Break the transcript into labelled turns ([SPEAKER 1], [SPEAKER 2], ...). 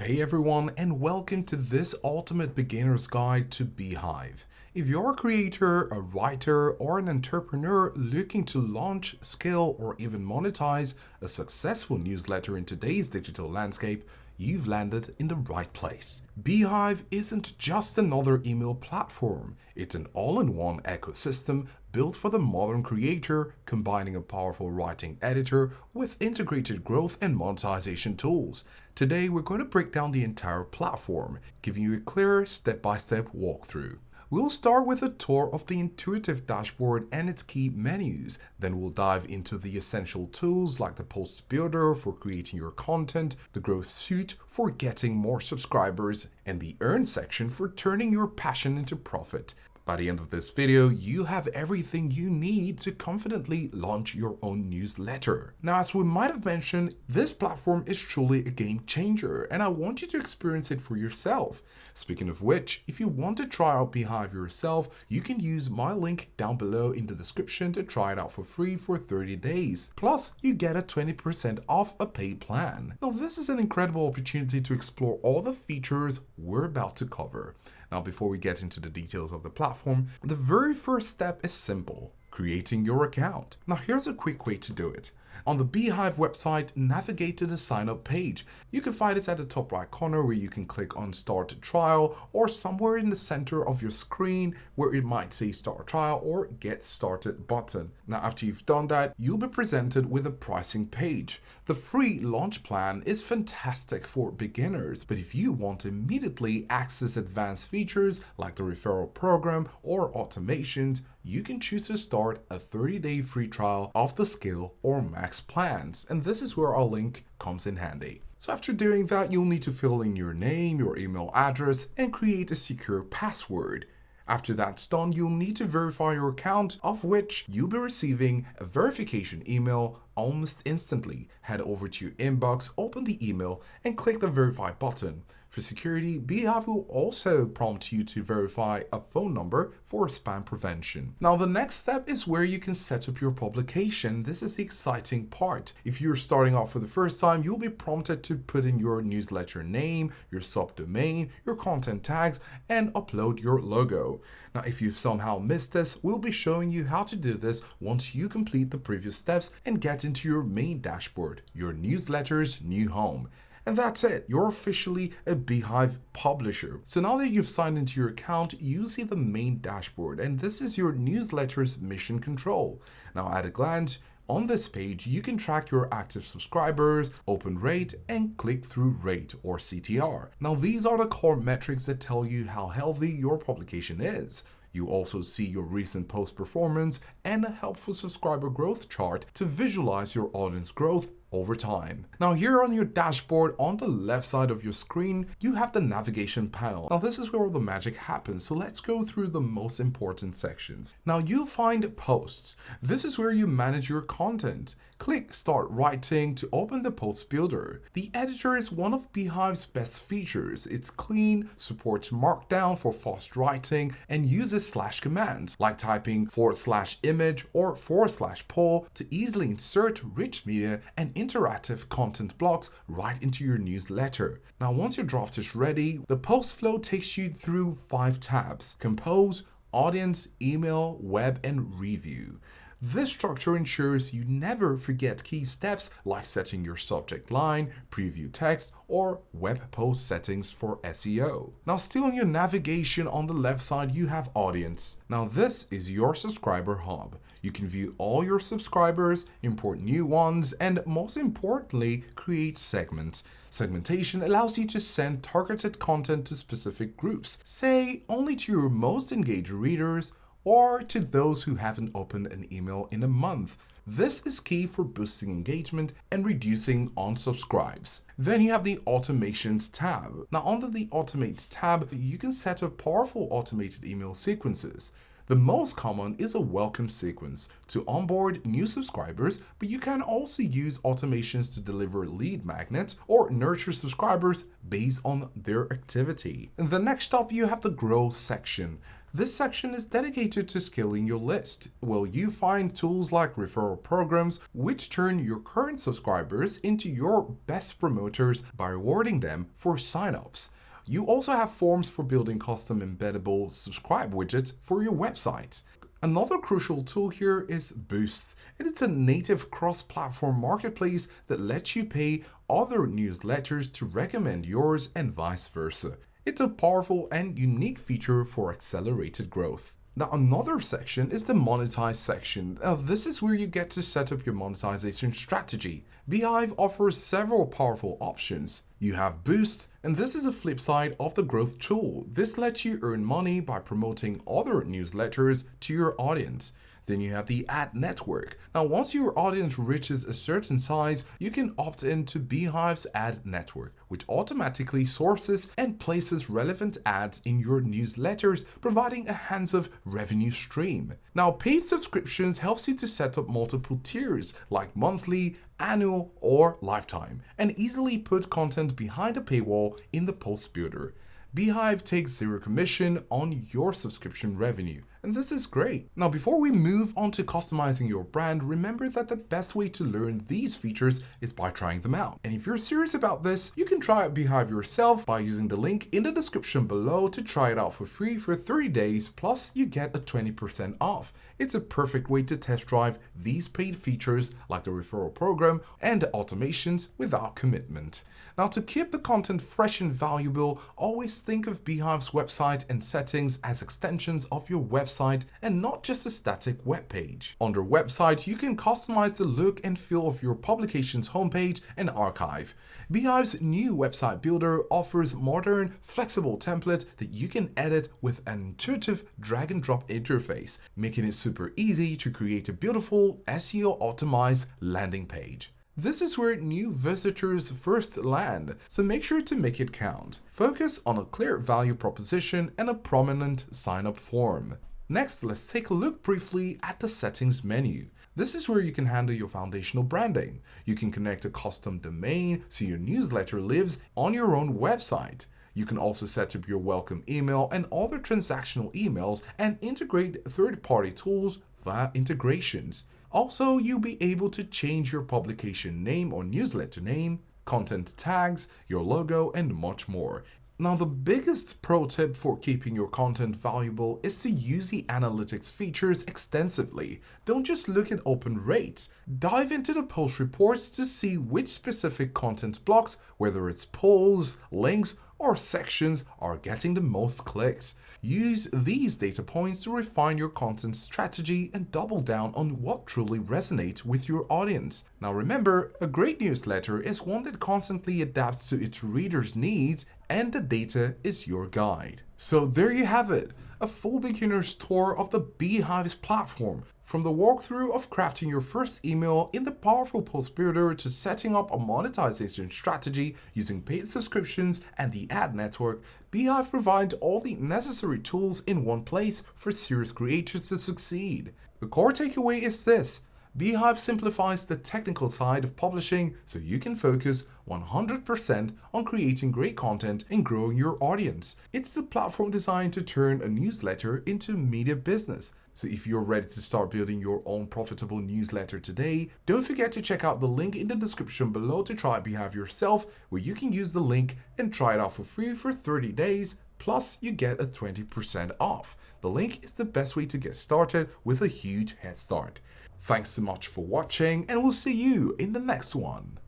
[SPEAKER 1] Hey everyone, and welcome to this ultimate beginner's guide to Beehiiv. If you're a creator, a writer, or an entrepreneur looking to launch, scale, or even monetize a successful newsletter in today's digital landscape, you've landed in the right place. Beehiiv isn't just another email platform, it's an all-in-one ecosystem built for the modern creator, combining a powerful writing editor with integrated growth and monetization tools. Today, we're going to break down the entire platform, giving you a clear step-by-step walkthrough. We'll start with a tour of the intuitive dashboard and its key menus. Then we'll dive into the essential tools like the post builder for creating your content, the growth suite for getting more subscribers, and the earn section for turning your passion into profit. By the end of this video, you have everything you need to confidently launch your own newsletter. Now, as we might have mentioned, this platform is truly a game changer, and I want you to experience it for yourself. Speaking of which, if you want to try out Beehiiv yourself, you can use my link down below in the description to try it out for free for 30 days. Plus, you get a 20% off a paid plan. Now, this is an incredible opportunity to explore all the features we're about to cover. Now, before we get into the details of the platform, the very first step is simple: creating your account. Now, here's a quick way to do it. On the Beehiiv website, navigate to the sign up page. You can find it at the top right corner where you can click on Start Trial, or somewhere in the center of your screen where it might say Start Trial or Get Started button. Now, after you've done that, you'll be presented with a pricing page. The free launch plan is fantastic for beginners, but if you want to immediately access advanced features like the referral program or automations, you can choose to start a 30-day free trial of the Scale or Max plans, and this is where our link comes in handy. So after doing that, you'll need to fill in your name, your email address, and create a secure password. After that's done, you'll need to verify your account, of which you'll be receiving a verification email almost instantly. Head over to your inbox, open the email, and click the verify button. For security, Beehiiv will also prompt you to verify a phone number for spam prevention. Now, the next step is where you can set up your publication. This is the exciting part. If you're starting off for the first time, you'll be prompted to put in your newsletter name, your subdomain, your content tags, and upload your logo. Now, if you've somehow missed this, we'll be showing you how to do this once you complete the previous steps and get into your main dashboard, your newsletter's new home. And that's it, you're officially a Beehiiv publisher. So now that you've signed into your account, you see the main dashboard, and this is your newsletter's mission control. Now, at a glance, on this page, you can track your active subscribers, open rate, and click-through rate, or CTR. Now, these are the core metrics that tell you how healthy your publication is. You also see your recent post performance and a helpful subscriber growth chart to visualize your audience growth over time. Now, here on your dashboard on the left side of your screen, you have the navigation panel. Now, this is where all the magic happens, so let's go through the most important sections. Now, you'll find posts. This is where you manage your content. Click Start Writing to open the post builder. The editor is one of Beehiiv's best features. It's clean, supports Markdown for fast writing, and uses slash commands like typing /image or /poll to easily insert rich media and interactive content blocks right into your newsletter. Now, once your draft is ready, the post flow takes you through 5 tabs: Compose, Audience, Email, Web, and Review. This structure ensures you never forget key steps like setting your subject line, preview text, or web post settings for SEO. Now, still on your navigation on the left side, you have Audience. Now, this is your subscriber hub. You can view all your subscribers, import new ones, and most importantly, create segments. Segmentation allows you to send targeted content to specific groups, say only to your most engaged readers, or to those who haven't opened an email in a month. This is key for boosting engagement and reducing unsubscribes. Then you have the Automations tab. Now, under the Automate tab, you can set up powerful automated email sequences. The most common is a welcome sequence to onboard new subscribers, but you can also use automations to deliver lead magnets or nurture subscribers based on their activity. In the next up, you have the growth section. This section is dedicated to scaling your list. Well, you find tools like referral programs, which turn your current subscribers into your best promoters by rewarding them for signups. You also have forms for building custom embeddable subscribe widgets for your website. Another crucial tool here is Boosts. It is a native cross-platform marketplace that lets you pay other newsletters to recommend yours and vice versa. It's a powerful and unique feature for accelerated growth. Now, another section is the monetize section. Now, this is where you get to set up your monetization strategy. Beehiiv offers several powerful options. You have Boost, and this is a flip side of the growth tool. This lets you earn money by promoting other newsletters to your audience. Then you have the ad network. Now, once your audience reaches a certain size, you can opt into Beehiiv's ad network, which automatically sources and places relevant ads in your newsletters, providing a hands-off revenue stream. Now, paid subscriptions helps you to set up multiple tiers like monthly, annual, or lifetime, and easily put content behind a paywall in the post builder. Beehiiv takes zero commission on your subscription revenue, and this is great. Now, before we move on to customizing your brand, remember that the best way to learn these features is by trying them out. And if you're serious about this, you can try out Beehiiv yourself by using the link in the description below to try it out for free for 30 days, plus you get a 20% off. It's a perfect way to test drive these paid features like the referral program and automations without commitment. Now, to keep the content fresh and valuable, always think of Beehiiv's website and settings as extensions of your website and not just a static web page. Under website, you can customize the look and feel of your publication's homepage and archive. Beehiiv's new website builder offers modern, flexible templates that you can edit with an intuitive drag and drop interface, making it super easy to create a beautiful SEO optimized landing page. This is where new visitors first land, so make sure to make it count. Focus on a clear value proposition and a prominent sign-up form. Next, let's take a look briefly at the settings menu. This is where you can handle your foundational branding. You can connect a custom domain so your newsletter lives on your own website. You can also set up your welcome email and other transactional emails and integrate third-party tools via integrations. Also, you'll be able to change your publication name or newsletter name, content tags, your logo, and much more. Now, the biggest pro tip for keeping your content valuable is to use the analytics features extensively. Don't just look at open rates. Dive into the post reports to see which specific content blocks, whether it's polls, links, or sections, are getting the most clicks. Use these data points to refine your content strategy and double down on what truly resonates with your audience. Now remember, a great newsletter is one that constantly adapts to its readers' needs, and the data is your guide. So there you have it, a full beginner's tour of the Beehiiv's platform. From the walkthrough of crafting your first email in the powerful post builder to setting up a monetization strategy using paid subscriptions and the ad network, Beehiiv provides all the necessary tools in one place for serious creators to succeed. The core takeaway is this: Beehiiv simplifies the technical side of publishing so you can focus 100% on creating great content and growing your audience. It's the platform designed to turn a newsletter into a media business. So if you're ready to start building your own profitable newsletter today, don't forget to check out the link in the description below to try Beehiiv yourself, where you can use the link and try it out for free for 30 days, plus you get a 20% off. The link is the best way to get started with a huge head start. Thanks so much for watching, and we'll see you in the next one.